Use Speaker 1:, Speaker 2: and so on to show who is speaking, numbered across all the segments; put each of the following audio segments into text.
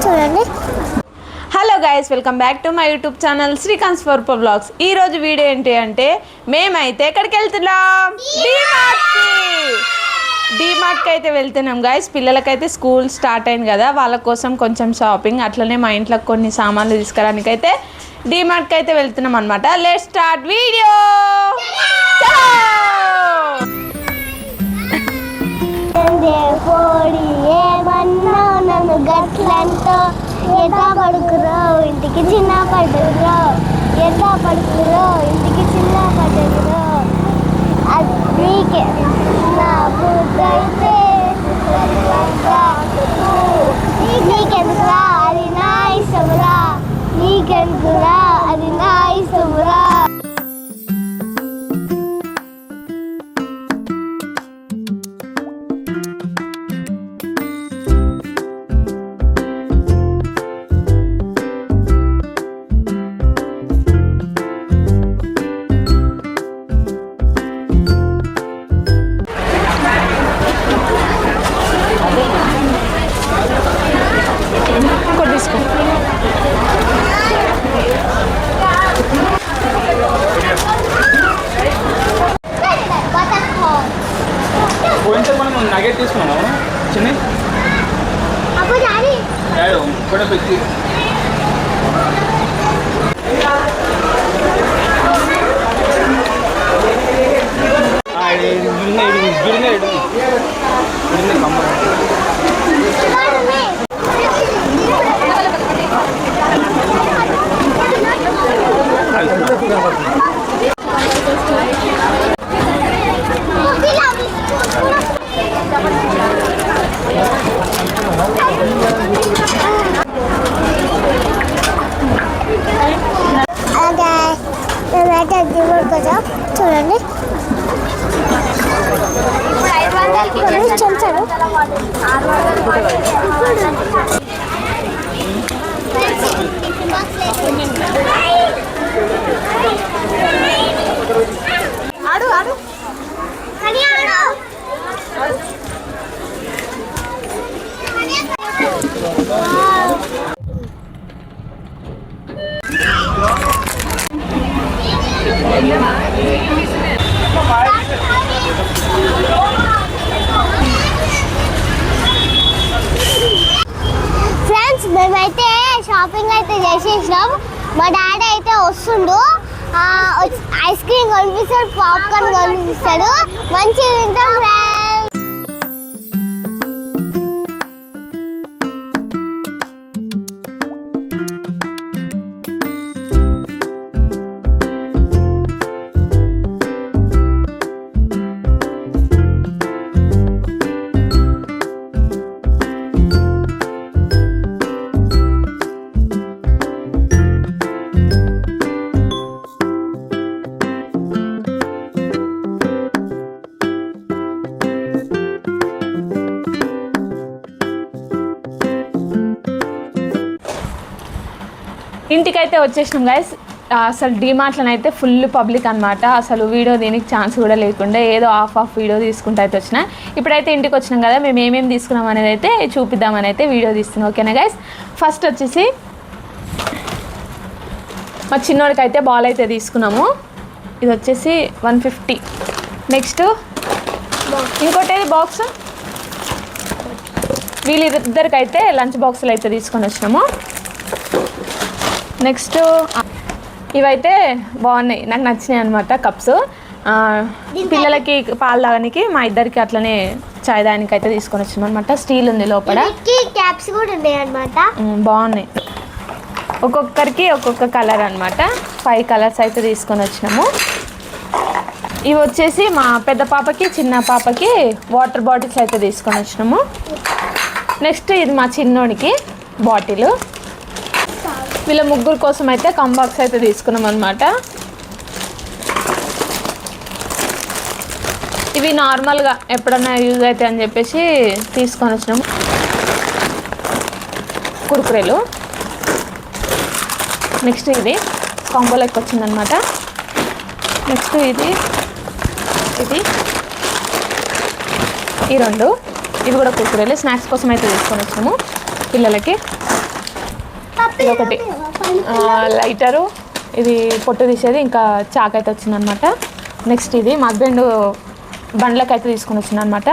Speaker 1: చూడండి. Hello guys, welcome back to my YouTube channel Srikanth ఫోర్పో blogs. ఈరోజు వీడియో ఏంటి అంటే మేమైతే ఎక్కడికి వెళ్తున్నాం, డీమార్ట్కి అయితే వెళ్తున్నాం గైస్. పిల్లలకైతే స్కూల్ స్టార్ట్ అయింది కదా, వాళ్ళ కోసం కొంచెం షాపింగ్, అట్లనే మా ఇంట్లో కొన్ని సామాన్లు తీసుకురానికి అయితే డీమార్ట్కి అయితే వెళ్తున్నాం అనమాట. Let's start video. నన్ను గట్లంతో ఎట్లా పడుకురో ఇంటికి చిన్న పడుకురో, ఎట్లా పడుకురో ఇంటికి చిన్న పడుకురో, నీకే నా బుద్ధైతే నీకెందుకురా అది నా ఇష్టమురా, నీకెందుకురా అది నా ఇష్టమురా.
Speaker 2: నగెట్ తీసుకున్నాము చిన్న కూడా పెట్టి
Speaker 1: చూడండి. చెంచాడు ఆడు ఆడు ఫ్రెండ్స్, మేమైతే షాపింగ్ అయితే చేసేసినాం. మా డాడీ అయితే వస్తుండు, ఐస్ క్రీమ్ కొనిపిస్తాడు, పాప్కార్న్ కొనిపిస్తాడు, మంచిగా తింటాం ఫ్రెండ్స్. ఇంటికైతే వచ్చేసినాం గైస్. అసలు డీమార్ట్లను అయితే ఫుల్ పబ్లిక్ అనమాట. అసలు వీడియో దీనికి ఛాన్స్ కూడా లేకుండా ఏదో ఆఫ్ వీడియో తీసుకుంటూ అయితే వచ్చిన. ఇప్పుడైతే ఇంటికి వచ్చినాం కదా, మేము ఏమేమి తీసుకున్నాం అనేది అయితే చూపిద్దామని అయితే వీడియో తీస్తున్నాం. ఓకేనా గైస్, ఫస్ట్ వచ్చేసి మా చిన్నోడికి అయితే బాల్ అయితే తీసుకున్నాము. ఇది వచ్చేసి 150. నెక్స్ట్ ఇంకోటి బాక్స్, వీళ్ళిద్దరికైతే లంచ్ బాక్సులు అయితే తీసుకొని వచ్చినాము. నెక్స్ట్ ఇవైతే బాగున్నాయి, నాకు నచ్చినాయి అనమాట. కప్స్ పిల్లలకి పాలు తాగడానికి, మా ఇద్దరికి అట్లనే చాయ్ దానికి అయితే తీసుకొని వచ్చినాం అనమాట. స్టీల్ ఉంది లోపల, క్యాప్స్ కూడా ఉన్నాయి అనమాట, బాగున్నాయి. ఒక్కొక్కరికి ఒక్కొక్క కలర్ అనమాట. 5 కలర్స్ అయితే తీసుకొని వచ్చినాము. ఇవి వచ్చేసి మా పెద్ద పాపకి చిన్న పాపకి వాటర్ బాటిల్స్ అయితే తీసుకొని వచ్చినాము. నెక్స్ట్ ఇది మా చిన్నోడికి బాటిల్. వీళ్ళ ముగ్గురు కోసం అయితే కంబాక్స్ అయితే తీసుకున్నాం అనమాట. ఇవి నార్మల్గా ఎప్పుడన్నా యూజ్ అవుతాయి అని చెప్పేసి తీసుకొని వచ్చినాము. కుర్కురేలు. నెక్స్ట్ ఇది కాంబో లెక్క వచ్చిందనమాట. నెక్స్ట్ ఇది ఈ రెండు ఇవి కూడా కుర్కురేలు స్నాక్స్ కోసం అయితే తీసుకొని వచ్చాము పిల్లలకి. ఇదొకటి లైటరు, ఇది పొట్టు తీసేది, ఇంకా చాక్ అయితే వచ్చిందనమాట. నెక్స్ట్ ఇది మా హస్బెండ్ బండ్లకి అయితే తీసుకొని వచ్చిందనమాట.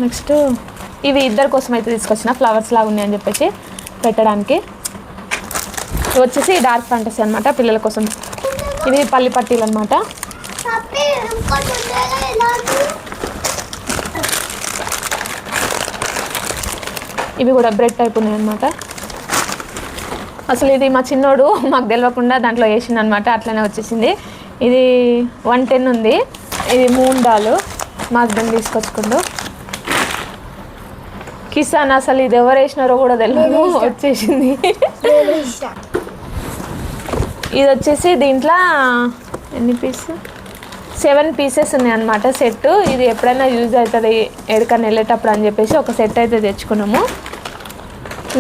Speaker 1: నెక్స్ట్ ఇవి ఇద్దరి కోసం అయితే తీసుకొచ్చిన, ఫ్లవర్స్ లాగా ఉన్నాయని చెప్పేసి పెట్టడానికి. ఇవి వచ్చేసి డార్క్ ఫ్యాంటసీ అనమాట పిల్లల కోసం. ఇది పల్లి పట్టీలు అనమాట. ఇవి కూడా బ్రెడ్ టైప్ ఉన్నాయి అనమాట. అసలు ఇది మా చిన్నోడు మాకు తెలియకుండా దాంట్లో వేసింది అనమాట, అట్లనే వచ్చేసింది. ఇది 110 ఉంది. ఇది మూండాలు మా హస్బెండ్ తీసుకొచ్చుకుండు. కిసాన్ అసలు ఇది ఎవరు వేసినారో కూడా తెలియదు, వచ్చేసింది. ఇది వచ్చేసి దీంట్లో ఎన్ని పీసెస్, 7 పీసెస్ ఉన్నాయి అన్నమాట సెట్. ఇది ఎప్పుడైనా యూజ్ అవుతుంది ఎక్కడికైనా వెళ్ళేటప్పుడు అని చెప్పేసి ఒక సెట్ అయితే తెచ్చుకున్నాము.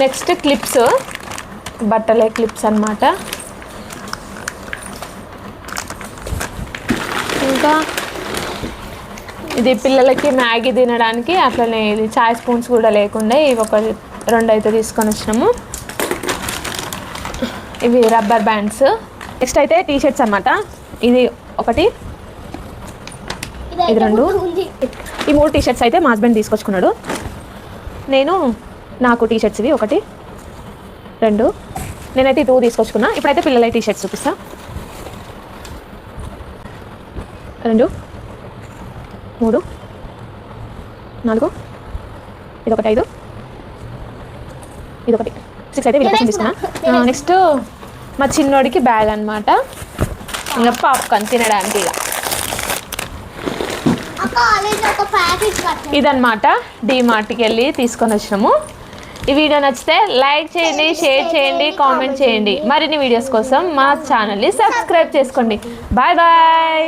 Speaker 1: నెక్స్ట్ క్లిప్స్, బట్టలే క్లిప్స్ అన్నమాట. ఇంకా ఇది పిల్లలకి మ్యాగీ తినడానికి, అట్లనే ఇది చాయ్ స్పూన్స్ కూడా లేకుండా ఇవి ఒక 2 అయితే తీసుకొని వచ్చినాము. ఇవి రబ్బర్ బ్యాండ్స్. నెక్స్ట్ అయితే టీ షర్ట్స్ అన్నమాట. ఇది ఒకటి, ఇది 2, ఈ 3 టీ షర్ట్స్ అయితే మా హస్బెండ్ తీసుకొచ్చుకున్నాడు. నాకు టీ షర్ట్స్ ఇవి 1, 2, నేనైతే 2 తీసుకొచ్చుకున్నా. ఇప్పుడైతే పిల్లల టీ షర్ట్స్ చూపిస్తా. 2, 3, 4, ఇదొకటి 5, ఇదొకటి 6 అయితే వీళ్ళ కోసం తీసుకున్నా. నెక్స్ట్ మా చిన్నోడికి బ్యాగ్ అనమాట, ఇంకా పాప్కార్న్ తినడానికి. ఇక ఇదన్నమాట డీమార్ట్కి వెళ్ళి తీసుకొని వచ్చినాము. ఈ వీడియో నచ్చితే లైక్ చేయండి, షేర్ చేయండి, కామెంట్ చేయండి. మరిన్ని వీడియోస్ కోసం మా ఛానల్ని సబ్స్క్రైబ్ చేసుకోండి. Bye bye.